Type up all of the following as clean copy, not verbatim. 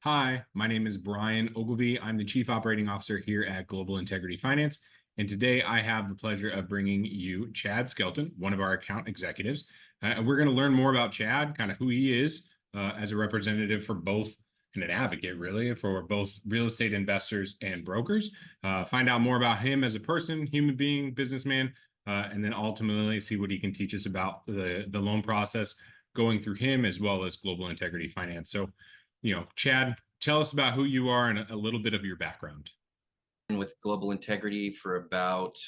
Hi, my name is Brian Ogilvy. I'm the Chief Operating Officer here at Global Integrity Finance. And today I have the pleasure of bringing you Chad Skelton, one of our account executives. And we're going to learn more about Chad, kind of who he is as a representative for both and an advocate, really, for both real estate investors and brokers. Find out more about him as a person, human being, businessman, and then ultimately see what he can teach us about the loan process going through him as well as Global Integrity Finance. So, Chad, tell us about who you are and a little bit of your background. With Global Integrity for about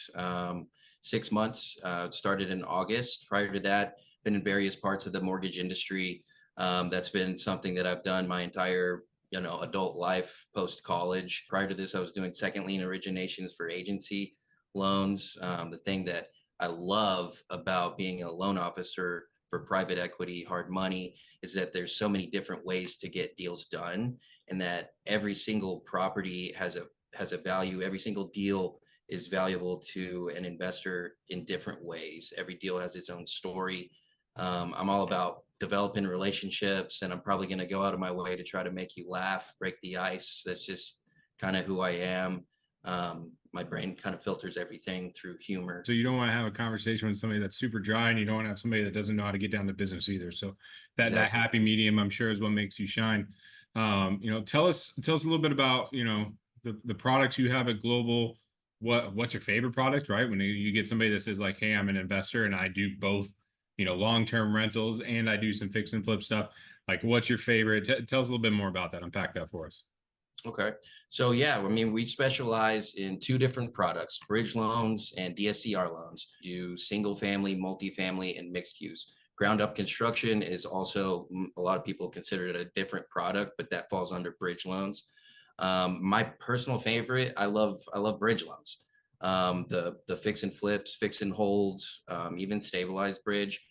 6 months. Started in August. Prior to that, been in various parts of the mortgage industry. That's been something that I've done my entire adult life post college. Prior to this, I was doing second lien originations for agency loans. The thing that I love about being a loan officer for private equity, hard money, is that there's so many different ways to get deals done, and that every single property has a value. Every single deal is valuable to an investor in different ways. Every deal has its own story. I'm all about developing relationships, and I'm probably going to go out of my way to try to make you laugh, break the ice. That's just kind of who I am. My brain kind of filters everything through humor. So you don't want to have a conversation with somebody that's super dry, and you don't want to have somebody that doesn't know how to get down to business either. So that Exactly. happy medium, I'm sure, is what makes you shine. Tell us a little bit about the products you have at Global. What's your favorite product, right? When you get somebody that says like, "Hey, I'm an investor and I do both, long-term rentals and I do some fix and flip stuff." Like, what's your favorite? Tell us a little bit more about that. Unpack that for us. Okay. So yeah, I mean, we specialize in two different products: bridge loans and DSCR loans. Do single family, multifamily, and mixed use. Ground up construction is also, a lot of people consider it a different product, but that falls under bridge loans. My personal favorite, I love bridge loans. The fix and flips, fix and holds, even stabilized bridge.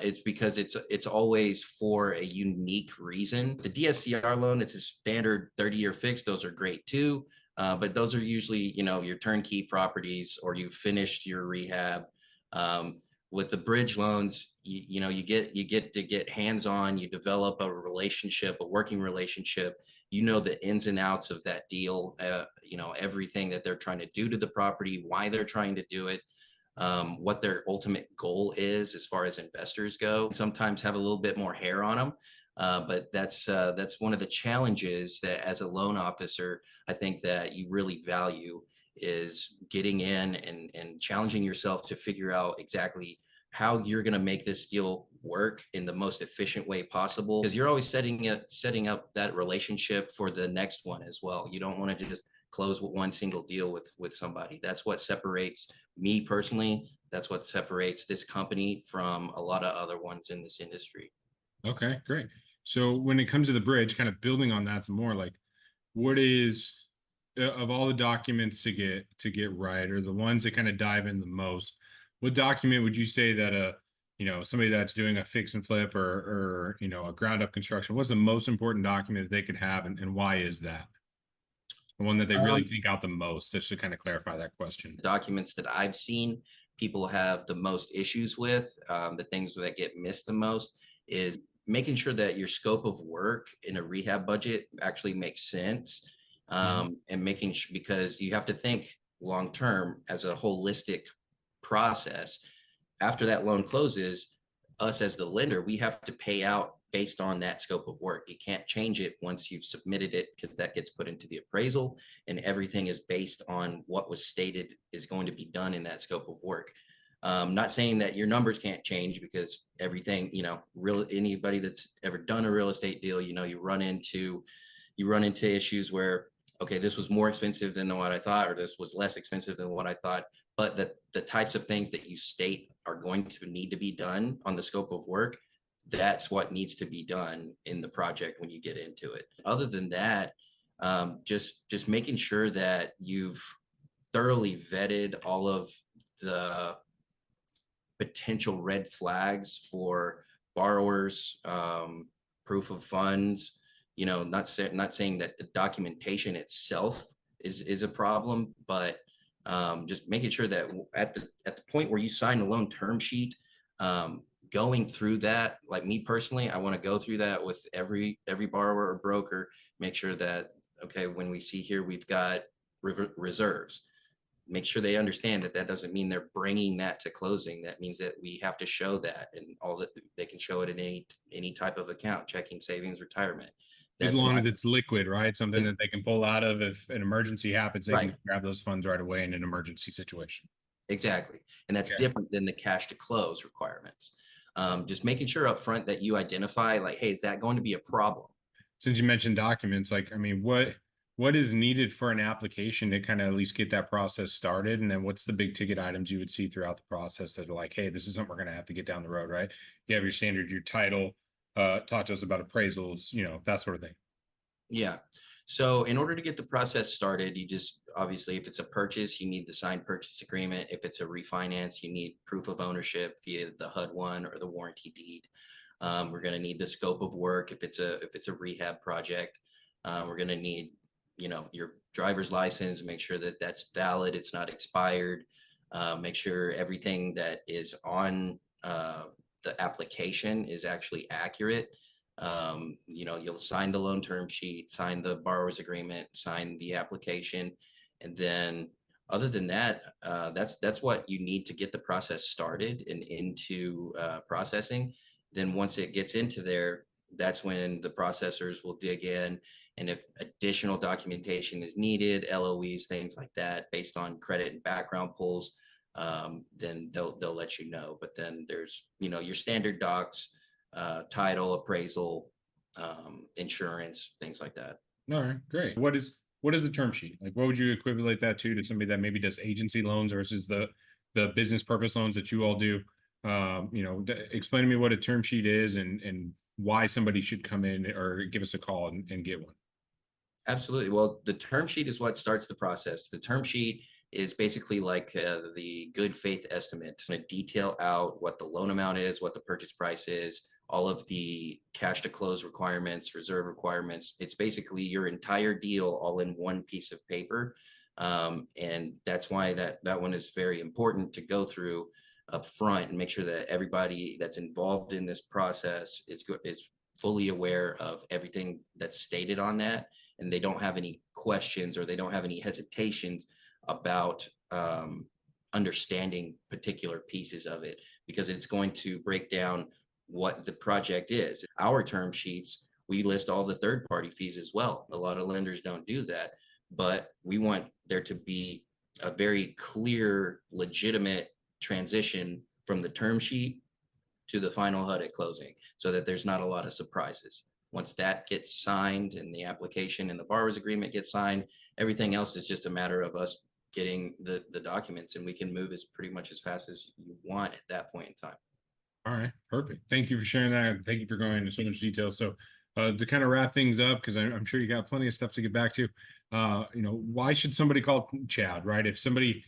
It's because it's always for a unique reason. The DSCR loan, it's a standard 30-year fix. Those are great too. But those are usually, your turnkey properties, or you finished your rehab. With the bridge loans, you get to get hands-on. You develop a relationship, a working relationship. You know the ins and outs of that deal. Everything that they're trying to do to the property, why they're trying to do it, what their ultimate goal is as far as investors go. Sometimes have a little bit more hair on them, but that's one of the challenges that, as a loan officer, I think that you really value, is getting in and challenging yourself to figure out exactly how you're going to make this deal work in the most efficient way possible, because you're always setting up that relationship for the next one as well. You don't want to just close with one single deal with somebody. That's what separates me personally. That's what separates this company from a lot of other ones in this industry. Okay, great. So when it comes to the bridge, kind of building on that some more, like what is of all the documents to get right, or the ones that kind of dive in the most, what document would you say that somebody that's doing a fix and flip or a ground up construction, what's the most important document that they could have, and why is that the one that they really Um, think out the most, just to kind of clarify that question? Documents that I've seen people have the most issues with, the things that get missed the most, is making sure that your scope of work in a rehab budget actually makes sense. Mhm. And because you have to think long term as a holistic process. After that loan closes, us as the lender, we have to pay out based on that scope of work. You can't change it once you've submitted it, because that gets put into the appraisal, and everything is based on what was stated is going to be done in that scope of work. Not saying that your numbers can't change, because everything, anybody that's ever done a real estate deal, you run into issues where, okay, this was more expensive than what I thought, or this was less expensive than what I thought. But the types of things that you state are going to need to be done on the scope of work, that's what needs to be done in the project when you get into it. Other than that, just making sure that you've thoroughly vetted all of the potential red flags for borrowers, proof of funds. Not saying that the documentation itself is a problem, but just making sure that at the point where you sign the loan term sheet, going through that, like me personally, I want to go through that with every borrower or broker, make sure that, okay, when we see here, we've got reserves, make sure they understand that that doesn't mean they're bringing that to closing. That means that we have to show that, and all that they can show it in any type of account, checking, savings, retirement. As That's long not as it's liquid, right? Something that they can pull out of if an emergency happens, they right. can grab those funds right away in an emergency situation. Exactly. And that's Yeah. different than the cash to close requirements. Just making sure up front that you identify, like, hey, is that going to be a problem? Since you mentioned documents, like, I mean, what is needed for an application to kind of at least get that process started? And then what's the big ticket items you would see throughout the process that are like, hey, this is something we're going to have to get down the road, right? You have your standard, your title, talk to us about appraisals, that sort of thing. Yeah. So in order to get the process started, you just obviously, if it's a purchase, you need the signed purchase agreement. If it's a refinance, you need proof of ownership via the HUD-1 or the warranty deed. We're going to need the scope of work. If it's a rehab project, we're going to need, your driver's license, make sure that that's valid, it's not expired. Make sure everything that is on the application is actually accurate. You'll sign the loan term sheet, sign the borrower's agreement, sign the application, and then other than that, that's what you need to get the process started and into processing. Then once it gets into there, that's when the processors will dig in, and if additional documentation is needed, LOEs, things like that, based on credit and background pulls, then they'll let you know. But then there's your standard docs, title, appraisal, insurance, things like that. All right, great. What is a term sheet? Like, what would you equivalent that to somebody that maybe does agency loans versus the business purpose loans that you all do? Explain to me what a term sheet is and why somebody should come in or give us a call and get one. Absolutely. Well, the term sheet is what starts the process. The term sheet is basically like the good faith estimate. It's going to detail out what the loan amount is, what the purchase price is, all of the cash to close requirements, reserve requirements. It's basically your entire deal all in one piece of paper. And that's why that one is very important to go through up front and make sure that everybody that's involved in this process is fully aware of everything that's stated on that, and they don't have any questions or they don't have any hesitations about understanding particular pieces of it, because it's going to break down what the project is. Our term sheets, we list all the third-party fees as well. A lot of lenders don't do that, but we want there to be a very clear, legitimate transition from the term sheet to the final HUD at closing, so that there's not a lot of surprises. Once that gets signed and the application and the borrower's agreement gets signed, everything else is just a matter of us getting the documents, and we can move as pretty much as fast as you want at that point in time. All right, perfect. Thank you for sharing that. Thank you for going into so much detail. So to kind of wrap things up, because I'm sure you got plenty of stuff to get back to, why should somebody call Chad, right? If somebody's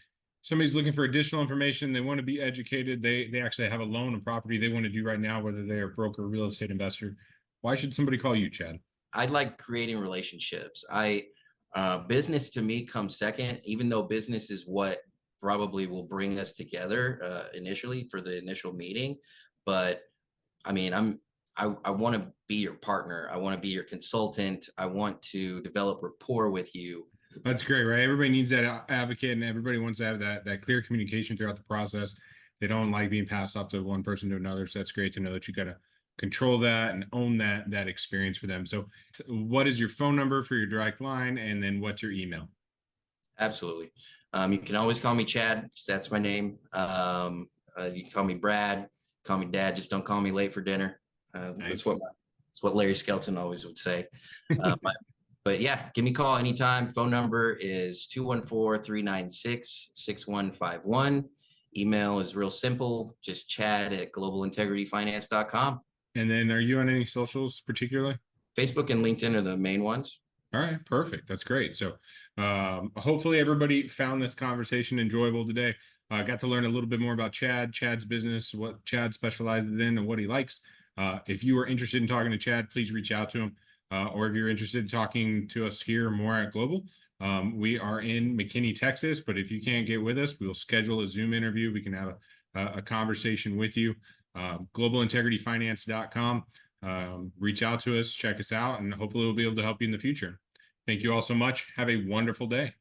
looking for additional information, they want to be educated, they actually have a loan and property they want to do right now, whether they're a broker or real estate investor, why should somebody call you, Chad? I like creating relationships. Business to me comes second, even though business is what probably will bring us together initially for the initial meeting. But I mean, I want to be your partner. I want to be your consultant. I want to develop rapport with you. That's great, right? Everybody needs that advocate, and everybody wants to have that clear communication throughout the process. They don't like being passed off to one person to another. So that's great to know that you got to control that and own that experience for them. So what is your phone number for your direct line, and then what's your email? Absolutely. You can always call me Chad. That's my name. You can call me Brad, call me Dad. Just don't call me late for dinner. Nice. That's what Larry Skelton always would say. But yeah, give me a call anytime. Phone number is 214-396-6151. Email is real simple, just chad@globalintegrityfinance.com. And then are you on any socials particularly? Facebook and LinkedIn are the main ones. All right, perfect. That's great. So hopefully everybody found this conversation enjoyable today. I got to learn a little bit more about Chad's business, what Chad specializes in, and what he likes. If you are interested in talking to Chad, please reach out to him. Or if you're interested in talking to us here more at Global, we are in McKinney, Texas. But if you can't get with us, we'll schedule a Zoom interview. We can have a conversation with you. globalintegrityfinance.com. Reach out to us, check us out, and hopefully we'll be able to help you in the future. Thank you all so much. Have a wonderful day.